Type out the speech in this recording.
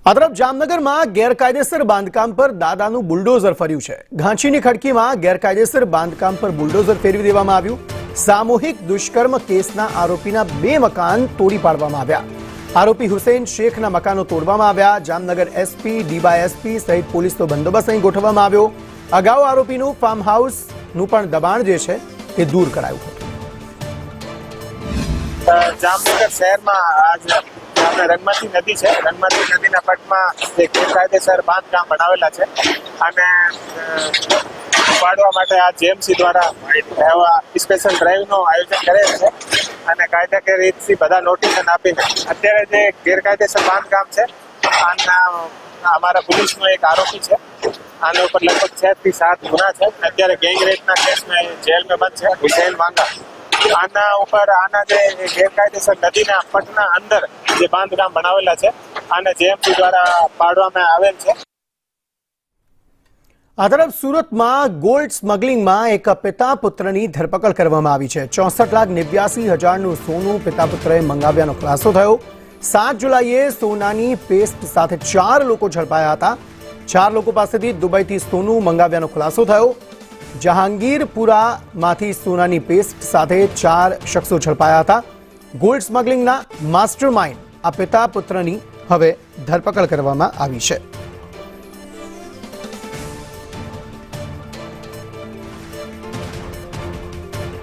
આ તરફ જામનગરમાં ગેરકાયદેસર બાંધકામ પર દાદાનું બુલડોઝર ફર્યું છે। ઘાંચીની ખડકીમાં ગેરકાયદેસર બાંધકામ પર બુલડોઝર ફેરવી દેવામાં આવ્યું। સામૂહિક દુષ્કર્મ કેસના આરોપીના 2 મકાન તોડી પાડવામાં આવ્યા। આરોપી હુસૈન શેખના મકાનો તોડવામાં આવ્યા। જામનગર એસપી ડીવાયએસપી સહિત પોલીસનો બંદોબસ્ત અહીં ગોઠવવામાં આવ્યો। અગાઉ આરોપીનું ફાર્મ હાઉસનું પણ દબાણ જે છે તે દૂર કરાયું હતું। જામનગર શહેરમાં આજ આપણે રંગમતી નદી છે, રંગમતી નદીના પટમાં જે ગેરકાયદેસર બાંધકામ બનાવેલા છે અને ઉપાડવા માટે આ જેએમસી દ્વારા એવા સ્પેશિયલ ડ્રાઈવનું આયોજન કરેલ છે અને કાયદાકીય રીતથી બધા નોટિસ આપીને અત્યારે જે ગેરકાયદેસર બાંધકામ છે આના અમારા પોલીસનો એક આરોપી છે। આના ઉપર લગભગ 6 થી 7 ગુના છે। અત્યારે ગેંગરેપના કેસમાં જેલમાં બંધ છે હુસૈન વાંગા। આના ઉપર આના જે ગેરકાયદેસર નદીના પટના અંદર જે બાંધકામ બનાવેલા છે આને જેએમસી દ્વારા પાડવામાં આવેલ છે। આ તરફ સુરતમાં ગોલ્ડ સ્મગલિંગમાં એક પિતા પુત્રની ધરપકડ કરવામાં આવી છે। 64,89,000નું સોનું પિતા પુત્રએ મંગાવ્યાનો ખુલાસો થયો। 7 જુલાઈએ સોનાની પેસ્ટ સાથે 4 લોકો ઝડપાયા હતા। 4 લોકો પાસેથી દુબઈથી સોનું મંગાવ્યાનો ખુલાસો થયો। જહાંગીરપુરામાંથી સોનાની પેસ્ટ સાથે 4 શખ્સો ઝડપાયા હતા। ગોલ્ડ સ્મગલિંગના માસ્ટર માઇન્ડ આ પિતા પુત્રની હવે ધરપકડ કરવામાં આવી છે।